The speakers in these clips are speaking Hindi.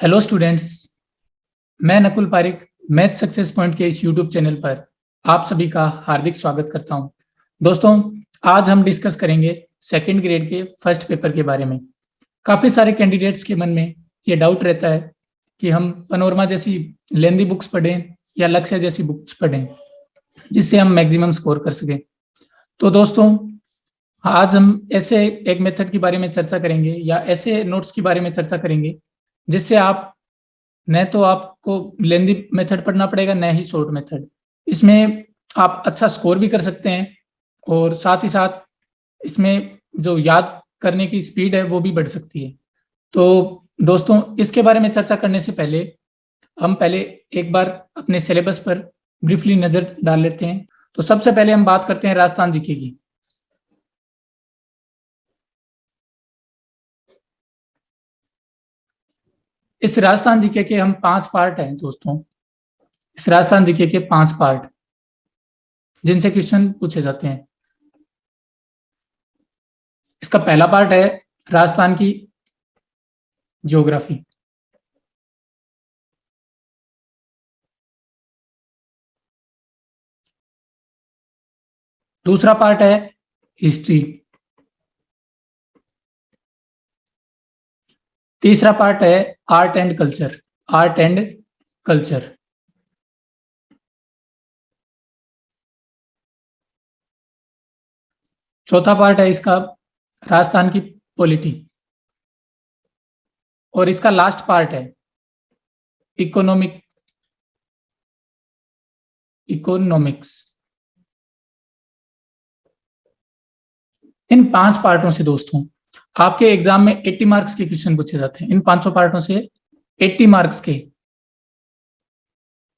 Hello students. मैं Nakul Pareek math success point के इस यूट्यूब चैनल पर आप सभी का हार्दिक स्वागत करता हूं। दोस्तों, आज हम डिस्कस करेंगे सेकंड ग्रेड के फर्स्ट पेपर के बारे में। काफ़ी सारे कैंडिडेट्स के मन में ये डाउट रहता है कि हम पनोरमा जैसी लेंदी बुक्स पढ़ें या लक्ष्य जैसी बुक्स पढ़ें जिससे हम मैक्सिमम स्कोर कर सकें। तो दोस्तों, आज हम ऐसे एक मेथड के बारे में चर्चा करेंगे या ऐसे नोट्स के बारे में चर्चा करेंगे जिससे आप न तो आपको लेंदी मेथड पढ़ना पड़ेगा, न ही शॉर्ट मेथड। इसमें आप अच्छा स्कोर भी कर सकते हैं और साथ ही साथ इसमें जो याद करने की स्पीड है वो भी बढ़ सकती है। तो दोस्तों, इसके बारे में चर्चा करने से पहले हम एक बार अपने सिलेबस पर ब्रीफली नजर डाल लेते हैं। तो सबसे पहले हम बात करते हैं राजस्थान जीके की। इस राजस्थान जीके के हम 5 पार्ट हैं दोस्तों। इस राजस्थान जीके के 5 पार्ट जिनसे क्वेश्चन पूछे जाते हैं। इसका पहला पार्ट है राजस्थान की ज्योग्राफी। दूसरा पार्ट है हिस्ट्री। तीसरा पार्ट है art and culture. Art and culture. चौथा पार्ट है इसका राजस्थान की पॉलिटी। और इसका लास्ट पार्ट है इकोनॉमिक इकोनॉमिक्स। इन 5 पार्टों से दोस्तों आपके एग्जाम में 80 मार्क्स के क्वेश्चन पूछे जाते हैं। इन 500 पार्टों से 80 मार्क्स के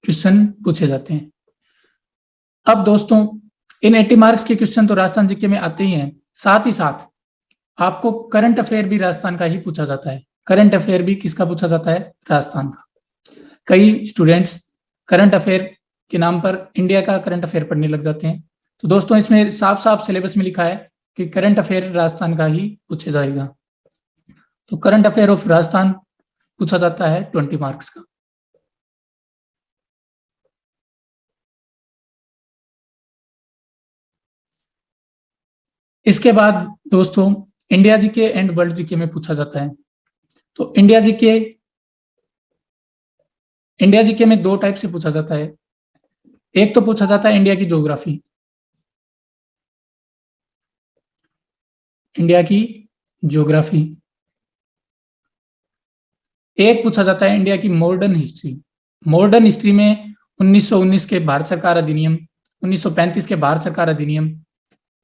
क्वेश्चन पूछे जाते हैं। अब दोस्तों, इन 80 मार्क्स के क्वेश्चन तो राजस्थान जीके में आते ही हैं, साथ ही साथ आपको करंट अफेयर भी राजस्थान का ही पूछा जाता है। करंट अफेयर भी किसका पूछा जाता है? राजस्थान का। कई स्टूडेंट्स करंट अफेयर के नाम पर इंडिया का करंट अफेयर पढ़ने लग जाते हैं। तो दोस्तों, इसमें साफ साफ सिलेबस में लिखा है कि करंट अफेयर राजस्थान का ही पूछा जाएगा। तो करंट अफेयर ऑफ राजस्थान पूछा जाता है 20 मार्क्स का। इसके बाद दोस्तों India GK and world GK में पूछा जाता है। तो इंडिया जीके में 2 टाइप से पूछा जाता है। एक तो पूछा जाता है इंडिया की ज्योग्राफी। इंडिया की ज्योग्राफी। एक पूछा जाता है इंडिया की मॉडर्न हिस्ट्री। मॉडर्न हिस्ट्री में 1919 के भारत सरकार अधिनियम, 1935 के भारत सरकार अधिनियम,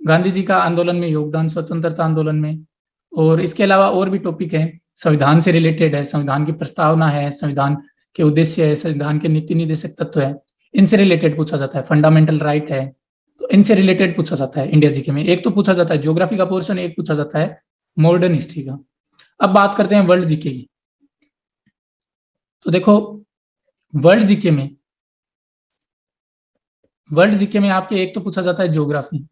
गांधी जी का आंदोलन में योगदान, स्वतंत्रता आंदोलन में, और इसके अलावा और भी टॉपिक है। संविधान से रिलेटेड है, संविधान की प्रस्तावना है, संविधान के उद्देश्य है, संविधान के नीति निर्देशक तत्व है, इनसे रिलेटेड पूछा जाता है। फंडामेंटल राइट है, तो इनसे रिलेटेड पूछा जाता है इंडिया जीके में। एक तो पूछा जाता है ज्योग्राफी का पोर्शन, एक पूछा जाता है मॉडर्न हिस्ट्री का। अब बात करते हैं वर्ल्ड जीके की। तो देखो, वर्ल्ड जीके में आपके एक तो पूछा जाता है ज्योग्राफी।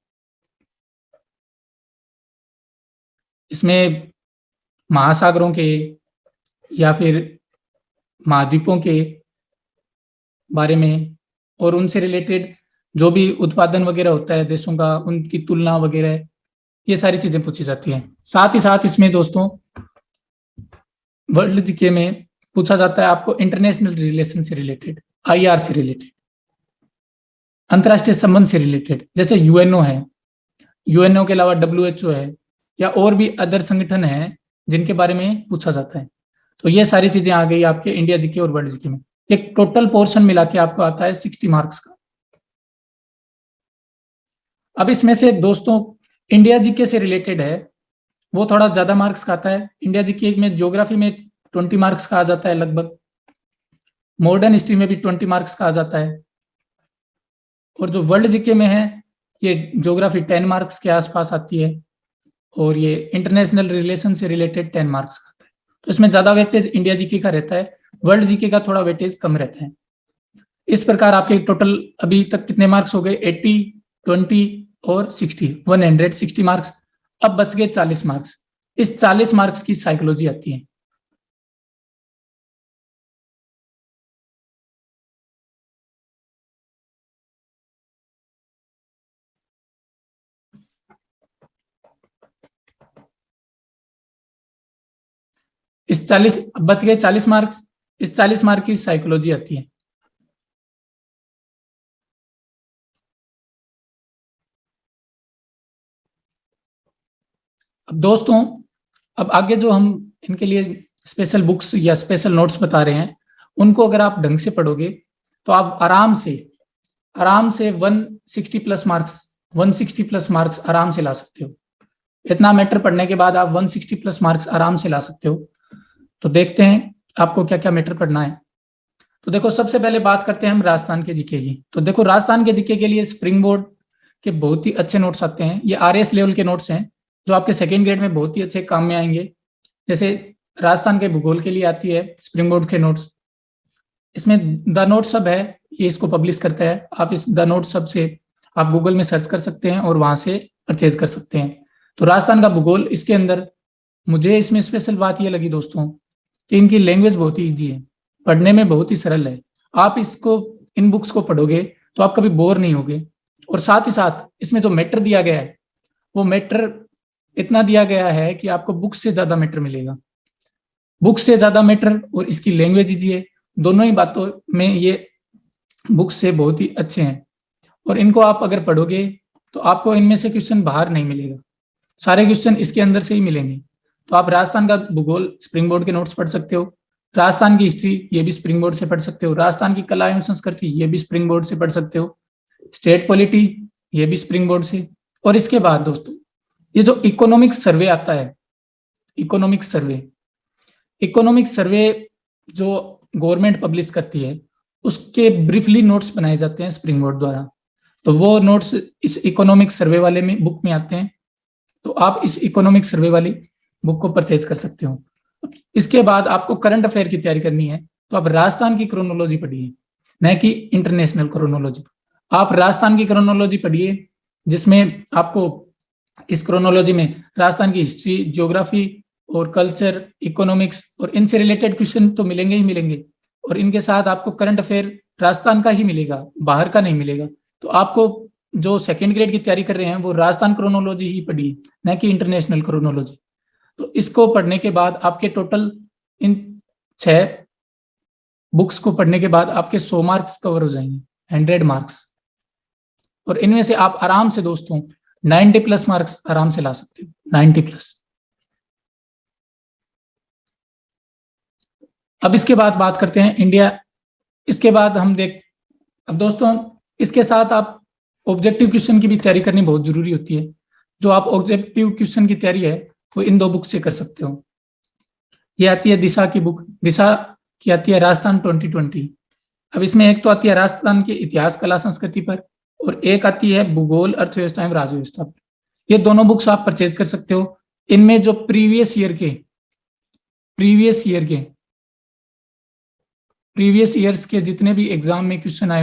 इसमें महासागरों के या फिर महाद्वीपों के बारे में और उनसे रिलेटेड जो भी उत्पादन वगैरह होता है देशों का, उनकी तुलना वगैरह, ये सारी चीजें पूछी जाती हैं। साथ ही साथ इसमें दोस्तों वर्ल्ड जीके में पूछा जाता है आपको इंटरनेशनल रिलेशन से रिलेटेड, आईआर से रिलेटेड, अंतरराष्ट्रीय संबंध से रिलेटेड। जैसे यूएनओ है, यूएनओ के अलावा डब्ल्यूएचओ है, या और भी अदर संगठन हैं जिनके बारे में पूछा जाता है। तो ये सारी चीजें आ गई आपके इंडिया जीके और वर्ल्ड जीके में। एक टोटल पोर्शन मिला के आपको आता है 60 मार्क्स का। अब इसमें से दोस्तों इंडिया जीके से रिलेटेड है, वो थोड़ा ज्यादा मार्क्स का आता है। इंडिया जीके में ज्योग्राफी में 20 मार्क्स का आ जाता है लगभग। मॉडर्न हिस्ट्री में भी 20 मार्क्स का आ जाता है। और जो वर्ल्ड जीके में है, ये ज्योग्राफी 10 मार्क्स के आसपास आती है, और ये इंटरनेशनल रिलेशन से रिलेटेड 10 मार्क्स का आता है। तो इसमें ज्यादा वेटेज इंडिया जीके का रहता है, वर्ल्ड जीके का थोड़ा वेटेज कम रहता है। इस प्रकार आपके टोटल अभी तक कितने मार्क्स हो गए? 80, 20 और 60, 160 मार्क्स। अब बच गए 40 मार्क्स। इस 40 मार्क्स की साइकोलॉजी आती है। इस 40 बच गए 40 मार्क्स, इस 40 मार्क की साइकोलॉजी आती है। अब दोस्तों, अब आगे जो हम इनके लिए स्पेशल बुक्स या स्पेशल नोट्स बता रहे हैं, उनको अगर आप ढंग से पढ़ोगे तो आप आराम से 160 प्लस मार्क्स 160 प्लस मार्क्स आराम से ला सकते हो। इतना मैटर पढ़ने के बाद आप 160 प्लस मार्क्स आराम से ला सकते हो। तो देखते हैं आपको क्या क्या मैटर पढ़ना है। तो देखो, सबसे पहले बात करते हैं हम राजस्थान के जीके की। तो देखो, राजस्थान के जीके के लिए स्प्रिंग बोर्ड के बहुत ही अच्छे नोट्स आते हैं। ये आरएस लेवल के नोट्स हैं जो आपके सेकेंड ग्रेड में बहुत ही अच्छे काम में आएंगे। जैसे राजस्थान के भूगोल के लिए आती है स्प्रिंग बोर्ड के नोट्स। इसमें द नोट सब है, ये इसको पब्लिश करता है। आप इस द नोट सब से आप गूगल में सर्च कर सकते हैं और वहां से परचेज कर सकते हैं। तो राजस्थान का भूगोल, इसके अंदर मुझे इसमें स्पेशल बात ये लगी दोस्तों कि इनकी लैंग्वेज बहुत ही ईजी है, पढ़ने में बहुत ही सरल है। आप इसको, इन बुक्स को पढ़ोगे तो आप कभी बोर नहीं होगे। और साथ ही साथ इसमें जो मैटर दिया गया है, वो मैटर इतना दिया गया है कि आपको बुक्स से ज्यादा मैटर मिलेगा। बुक्स से ज्यादा मैटर और इसकी लैंग्वेज ईजी है, दोनों ही बातों में ये बुक्स से बहुत ही अच्छे हैं। और इनको आप अगर पढ़ोगे तो आपको इनमें से क्वेश्चन बाहर नहीं मिलेगा, सारे क्वेश्चन इसके अंदर से ही मिलेंगे। तो आप राजस्थान का भूगोल स्प्रिंग बोर्ड के नोट्स पढ़ सकते हो, राजस्थान की हिस्ट्री ये भी स्प्रिंग बोर्ड से पढ़ सकते हो, राजस्थान की कला एवं संस्कृति ये भी स्प्रिंग बोर्ड से पढ़ सकते हो, स्टेट पॉलिटी ये भी स्प्रिंग बोर्ड से। और इसके बाद दोस्तों, ये जो इकोनॉमिक सर्वे आता है, इकोनॉमिक सर्वे, इकोनॉमिक सर्वे जो गवर्नमेंट पब्लिश करती है, उसके ब्रीफली नोट्स बनाए जाते हैं स्प्रिंग बोर्ड द्वारा। तो वो नोट्स इस इकोनॉमिक सर्वे वाले में बुक में आते हैं। तो आप इस इकोनॉमिक सर्वे वाली बुक को परचेज कर सकते हो। इसके बाद आपको करंट अफेयर की तैयारी करनी है, तो आप राजस्थान की क्रोनोलॉजी पढ़िए, न कि इंटरनेशनल क्रोनोलॉजी। आप राजस्थान की क्रोनोलॉजी पढ़िए, जिसमें आपको इस क्रोनोलॉजी में राजस्थान की हिस्ट्री, ज्योग्राफी और कल्चर, इकोनॉमिक्स और इनसे रिलेटेड क्वेश्चन तो मिलेंगे ही मिलेंगे। और इनके साथ आपको करंट अफेयर राजस्थान का ही मिलेगा, बाहर का नहीं मिलेगा। तो आपको जो सेकेंड ग्रेड की तैयारी कर रहे हैं वो राजस्थान क्रोनोलॉजी ही पढ़िए, न कि इंटरनेशनल क्रोनोलॉजी। तो इसको पढ़ने के बाद आपके टोटल इन 6 बुक्स को पढ़ने के बाद आपके 100 मार्क्स कवर हो जाएंगे, 100 मार्क्स। और इनमें से आप आराम से दोस्तों 90 प्लस मार्क्स आराम से ला सकते हो, 90 प्लस। अब इसके बाद बात करते हैं इंडिया। इसके बाद हम अब दोस्तों, इसके साथ आप ऑब्जेक्टिव क्वेश्चन की भी तैयारी करनी बहुत जरूरी होती है। जो आप ऑब्जेक्टिव क्वेश्चन की तैयारी है वो इन 2 बुक से कर सकते हो। ये आती है दिशा की बुक, दिशा की आती है राजस्थान 2020। अब इसमें एक तो आती है राजस्थान के इतिहास, कला, संस्कृति पर, और एक आती है भूगोल, अर्थव्यवस्था एवं राजव्यवस्था पर। ये दोनों बुक्स आप परचेज कर सकते हो। इनमें जो प्रीवियस ईयर्स के जितने भी एग्जाम में क्वेश्चन आए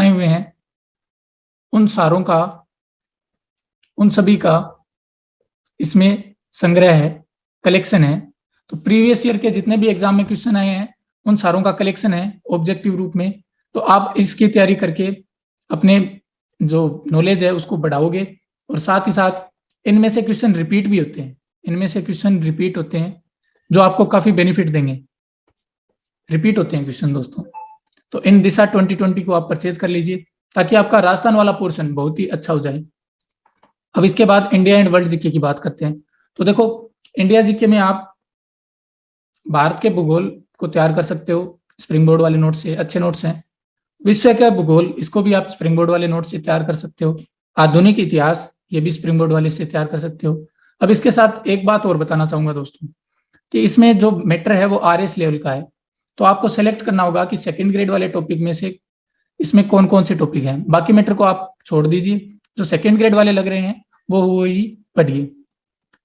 हुए हैं, उन सारों का, उन सभी का इसमें संग्रह है, कलेक्शन है। तो प्रीवियस ईयर के जितने भी एग्जाम में क्वेश्चन आए हैं उन सारों का कलेक्शन है ऑब्जेक्टिव रूप में। तो आप इसकी तैयारी करके अपने जो नॉलेज है उसको बढ़ाओगे। और साथ ही साथ इनमें से क्वेश्चन रिपीट भी होते हैं, इनमें से क्वेश्चन रिपीट होते हैं जो आपको काफी बेनिफिट देंगे। रिपीट होते हैं क्वेश्चन दोस्तों। तो इन दिशा 2020 को आप परचेज कर लीजिए ताकि आपका राजस्थान वाला पोर्शन बहुत ही अच्छा हो जाए। अब इसके बाद इंडिया एंड वर्ल्ड जीके की बात करते हैं। तो देखो, इंडिया जीके में आप भारत के भूगोल को तैयार कर सकते हो स्प्रिंग बोर्ड वाले नोट से, अच्छे नोट्स हैं। विश्व का भूगोल, इसको भी आप स्प्रिंग बोर्ड वाले नोट से तैयार कर सकते हो। आधुनिक इतिहास, ये भी स्प्रिंग बोर्ड वाले से तैयार कर सकते हो। अब इसके साथ एक बात और बताना चाहूंगा दोस्तों कि इसमें जो मैटर है वो आरएस लेवल का है। तो आपको सेलेक्ट करना होगा कि सेकंड ग्रेड वाले टॉपिक में से इसमें कौन कौन से टॉपिक हैं। बाकी मैटर को आप छोड़ दीजिए, जो सेकंड ग्रेड वाले लग रहे हैं वो ही पढ़िए।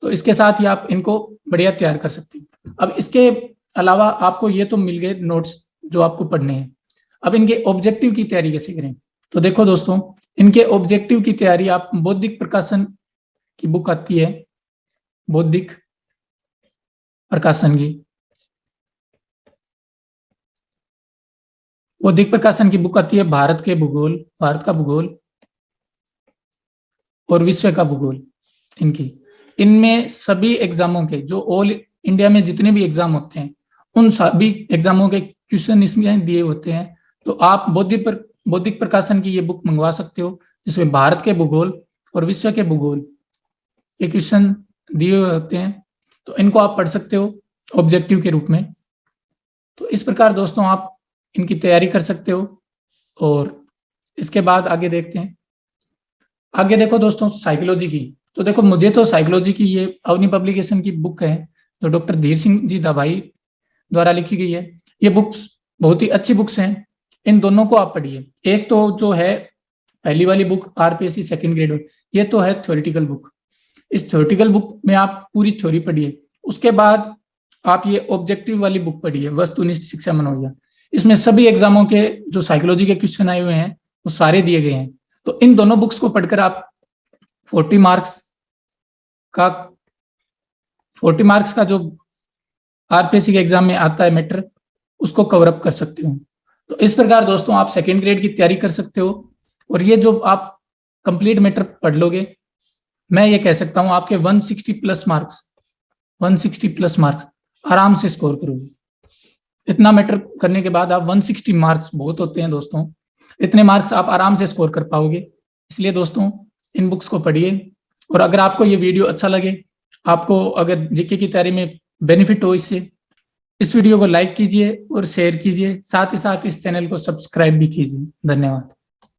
तो इसके साथ ही आप इनको बढ़िया तैयार कर सकते हैं। अब इसके अलावा आपको ये तो मिल गए नोट्स जो आपको पढ़ने हैं। अब इनके ऑब्जेक्टिव की तैयारी कैसे करें। तो देखो दोस्तों, इनके ऑब्जेक्टिव की तैयारी आप बौद्धिक प्रकाशन की बुक आती है, बौद्धिक प्रकाशन की, बौद्धिक प्रकाशन की बुक आती है भारत का भूगोल और विश्व का भूगोल इनकी। इनमें सभी एग्जामों के, जो ऑल इंडिया में जितने भी एग्जाम होते हैं, उन सभी एग्जामों के क्वेश्चन इसमें दिए होते हैं। तो आप बौद्धिक प्रकाशन की ये बुक मंगवा सकते हो, जिसमें भारत के भूगोल और विश्व के भूगोल के क्वेश्चन दिए हुए होते हैं। तो इनको आप पढ़ सकते हो ऑब्जेक्टिव के रूप में। तो इस प्रकार दोस्तों आप इनकी तैयारी कर सकते हो। और इसके बाद आगे देखते हैं। आगे देखो दोस्तों साइकोलॉजी की। तो देखो, मुझे तो साइकोलॉजी की ये अवनी पब्लिकेशन की बुक है, जो डॉक्टर धीर सिंह जी दाभाई द्वारा लिखी गई है। ये बुक्स बहुत ही अच्छी बुक्स हैं। इन दोनों को आप पढ़िए। एक तो जो है पहली वाली बुक आरपीएससी सेकंड ग्रेड, ये तो है थ्योरेटिकल बुक। इस थ्योरेटिकल बुक में आप पूरी थ्योरी पढ़िए। उसके बाद आप ये ऑब्जेक्टिव वाली बुक पढ़िए, वस्तुनिष्ठ शिक्षा मनोविज्ञान। इसमें सभी एग्जामों के जो साइकोलॉजी के क्वेश्चन आए हुए हैं वो सारे दिए गए हैं। तो इन दोनों बुक्स को पढ़कर आप 40 मार्क्स का जो आरपीएससी के एग्जाम में आता है मैटर, उसको कवर अप कर सकते हो। तो इस प्रकार दोस्तों आप सेकेंड ग्रेड की तैयारी कर सकते हो। और ये जो आप कंप्लीट मैटर पढ़ लोगे, मैं ये कह सकता हूं आपके 160 प्लस मार्क्स आराम से स्कोर करोगे। इतना मैटर करने के बाद आप 160 मार्क्स बहुत होते हैं दोस्तों, इतने मार्क्स आप आराम से स्कोर कर पाओगे। इसलिए दोस्तों इन बुक्स को पढ़िए। और अगर आपको ये वीडियो अच्छा लगे, आपको अगर जीके की तैयारी में बेनिफिट हो इससे, इस वीडियो को लाइक कीजिए और शेयर कीजिए। साथ ही साथ इस चैनल को सब्सक्राइब भी कीजिए। धन्यवाद।